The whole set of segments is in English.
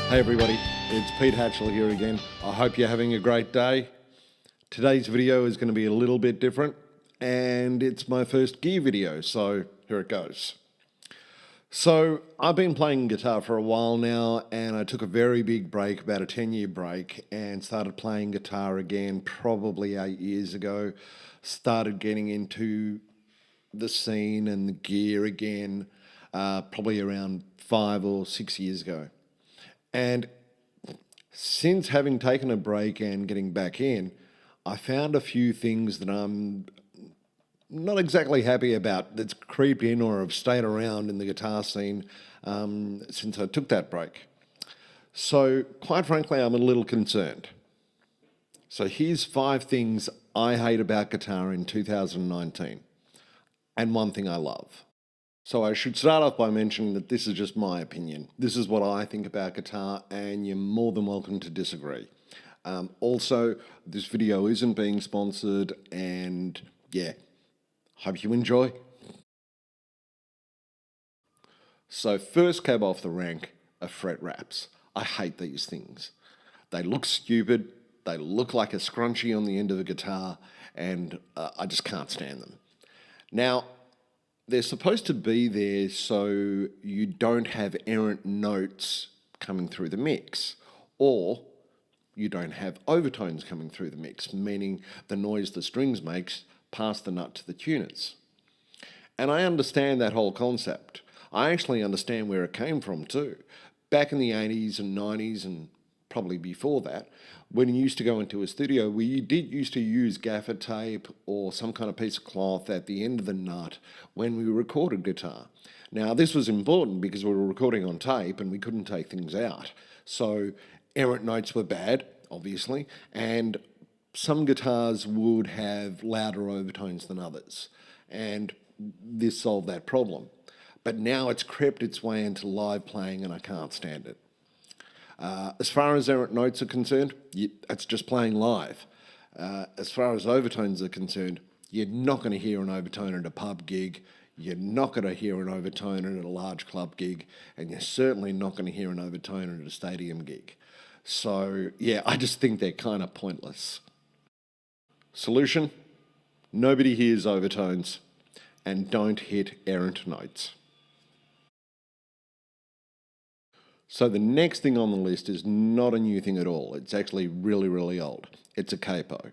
Hey everybody, it's Pete Hachel here again. I hope you're having a great day. Today's video is going to be a little bit different, and it's my first gear video, so here it goes. So I've been playing guitar for a while now, and I took a very big break, about a 10-year break, and started playing guitar again probably 8 years ago. Started getting into the scene and the gear again probably around 5 or 6 years ago. And since having taken a break and getting back in, I found a few things that I'm not exactly happy about that's creeped in or have stayed around in the guitar scene since I took that break. So, quite frankly, I'm a little concerned. So here's 5 things I hate about guitar in 2019, and one thing I love. So I should start off by mentioning that this is just my opinion. This is what I think about guitar, and you're more than welcome to disagree. Also, this video isn't being sponsored, and yeah, hope you enjoy. So first cab off the rank are fret wraps. I hate these things. They look stupid, they look like a scrunchie on the end of the guitar, and I just can't stand them. Now, they're supposed to be there so you don't have errant notes coming through the mix, or you don't have overtones coming through the mix, meaning the noise the strings makes pass the nut to the tuners. And I understand that whole concept. I actually understand where it came from too. Back in the 80s and 90s and probably before that, when you used to go into a studio, we did used to use gaffer tape or some kind of piece of cloth at the end of the nut when we recorded guitar. Now, this was important because we were recording on tape and we couldn't take things out. So errant notes were bad, obviously, and some guitars would have louder overtones than others, and this solved that problem. But now it's crept its way into live playing and I can't stand it. As far as errant notes are concerned, it's just playing live. As far as overtones are concerned, you're not going to hear an overtone at a pub gig, you're not going to hear an overtone at a large club gig, and you're certainly not going to hear an overtone at a stadium gig. So, yeah, I just think they're kind of pointless. Solution? Nobody hears overtones, and don't hit errant notes. So the next thing on the list is not a new thing at all. It's actually really, really old. It's a capo.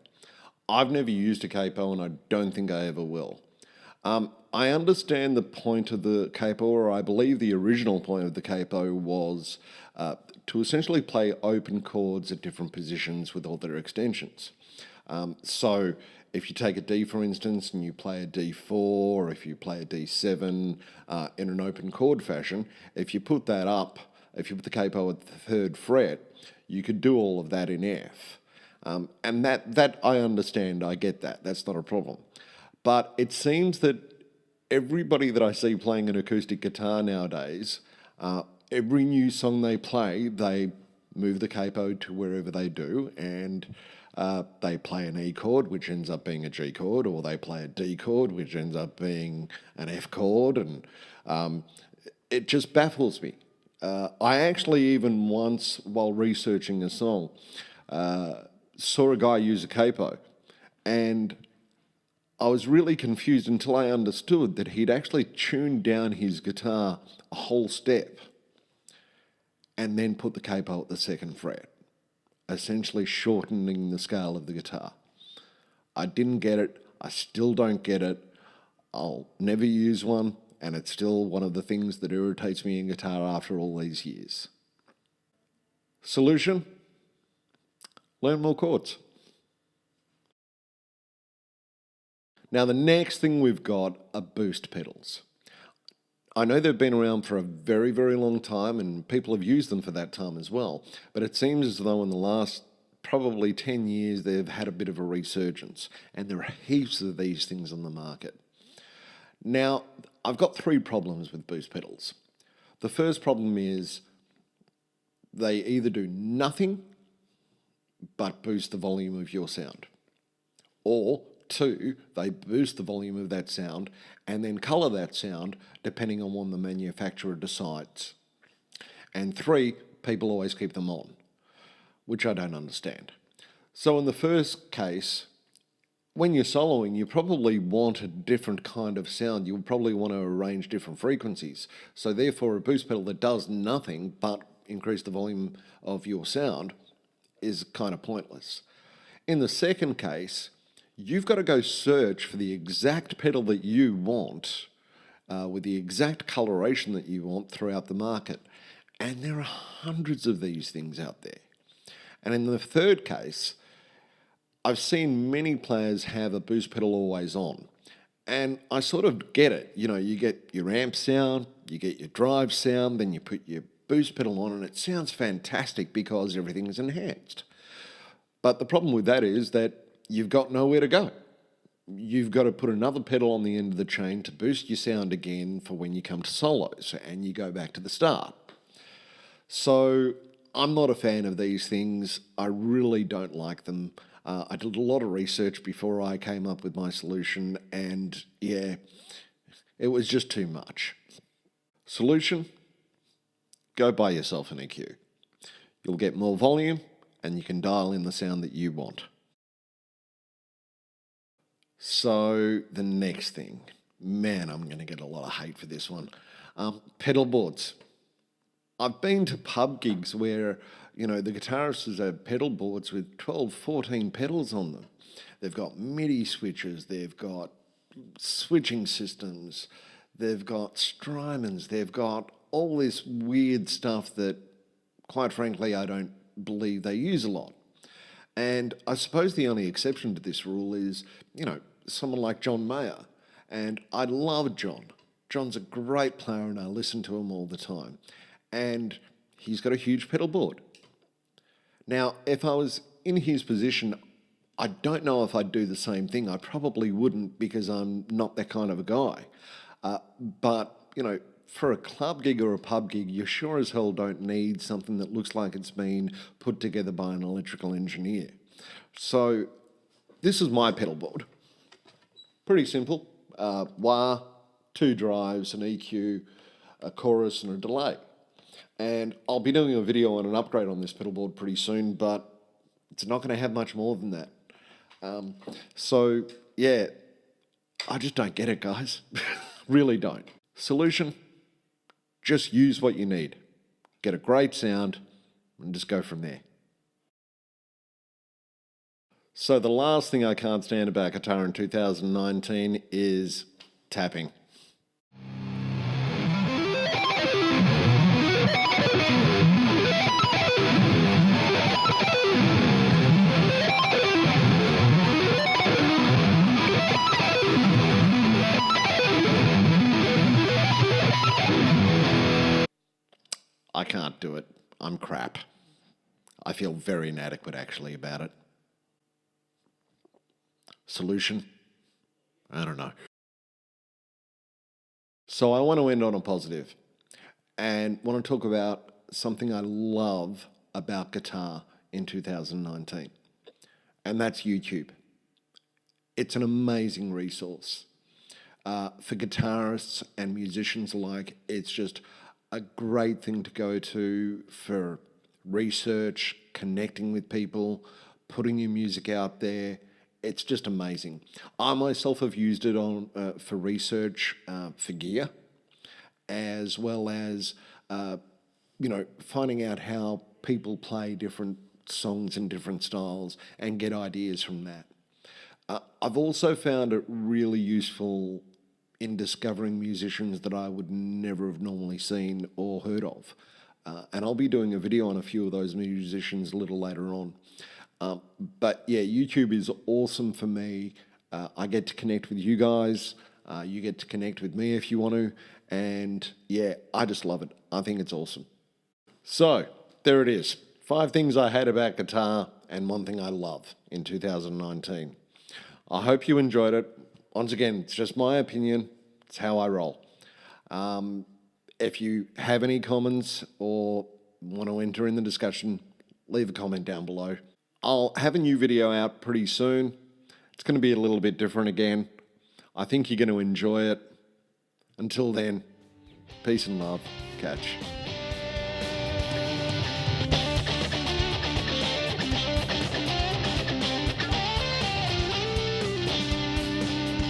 I've never used a capo and I don't think I ever will. I understand the point of the capo, or I believe the original point of the capo was to essentially play open chords at different positions with all their extensions. So if you take a D, for instance, and you play a D4, or if you play a D7 in an open chord fashion, if you put that up, if you put the capo at the 3rd fret, you could do all of that in F. And that I understand, I get that, that's not a problem. But it seems that everybody that I see playing an acoustic guitar nowadays, every new song they play, they move the capo to wherever they do, and they play an E chord, which ends up being a G chord, or they play a D chord, which ends up being an F chord, and it just baffles me. I actually even once, while researching a song, saw a guy use a capo, and I was really confused until I understood that he'd actually tuned down his guitar a whole step and then put the capo at the 2nd fret, essentially shortening the scale of the guitar. I didn't get it. I still don't get it. I'll never use one. And it's still one of the things that irritates me in guitar after all these years. Solution? Learn more chords. Now the next thing we've got are boost pedals. I know they've been around for a very, very long time and people have used them for that time as well. But it seems as though in the last probably 10 years they've had a bit of a resurgence. And there are heaps of these things on the market. Now, I've got 3 problems with boost pedals. The first problem is they either do nothing but boost the volume of your sound, or 2, they boost the volume of that sound and then colour that sound depending on what the manufacturer decides. And 3, people always keep them on, which I don't understand. So in the first case, when you're soloing, you probably want a different kind of sound. You'll probably want to arrange different frequencies. So therefore, a boost pedal that does nothing but increase the volume of your sound is kind of pointless. In the second case, you've got to go search for the exact pedal that you want with the exact coloration that you want throughout the market. And there are hundreds of these things out there. And in the third case, I've seen many players have a boost pedal always on. And I sort of get it. You know, you get your amp sound, you get your drive sound, then you put your boost pedal on and it sounds fantastic because everything is enhanced. But the problem with that is that you've got nowhere to go. You've got to put another pedal on the end of the chain to boost your sound again for when you come to solos and you go back to the start. So I'm not a fan of these things. I really don't like them. I did a lot of research before I came up with my solution, and yeah, it was just too much. Solution? Go buy yourself an EQ. You'll get more volume, and you can dial in the sound that you want. So the next thing, man, I'm going to get a lot of hate for this one. Pedalboards. I've been to pub gigs where, you know, the guitarists have pedalboards with 12, 14 pedals on them. They've got MIDI switches, they've got switching systems, they've got Strymons, they've got all this weird stuff that, quite frankly, I don't believe they use a lot. And I suppose the only exception to this rule is, you know, someone like John Mayer. And I love John. John's a great player and I listen to him all the time. And he's got a huge pedal board. Now, if I was in his position, I don't know if I'd do the same thing. I probably wouldn't because I'm not that kind of a guy. But, you know, for a club gig or a pub gig, you sure as hell don't need something that looks like it's been put together by an electrical engineer. So this is my pedal board. Pretty simple. Wah, 2 drives, an EQ, a chorus and a delay. And I'll be doing a video on an upgrade on this pedal board pretty soon, but it's not going to have much more than that. So, yeah, I just don't get it, guys. Really don't. Solution? Just use what you need. Get a great sound and just go from there. So the last thing I can't stand about guitar in 2019 is tapping. I can't do it. I'm crap. I feel very inadequate actually about it. Solution? I don't know. So I want to end on a positive and want to talk about something I love about guitar in 2019, and that's YouTube. It's an amazing resource. For guitarists and musicians alike, it's just a great thing to go to for research, connecting with people, putting your music out there. It's just amazing. I myself have used it on for research for gear, as well as finding out how people play different songs in different styles and get ideas from that. I've also found it really useful in discovering musicians that I would never have normally seen or heard of. And I'll be doing a video on a few of those musicians a little later on. But yeah, YouTube is awesome for me. I get to connect with you guys. You get to connect with me if you want to. And yeah, I just love it. I think it's awesome. So there it is. 5 things I hate about guitar and 1 thing I love in 2019. I hope you enjoyed it. Once again, it's just my opinion. It's how I roll. If you have any comments or want to enter in the discussion, leave a comment down below. I'll have a new video out pretty soon. It's going to be a little bit different again. I think you're going to enjoy it. Until then, peace and love. Catch.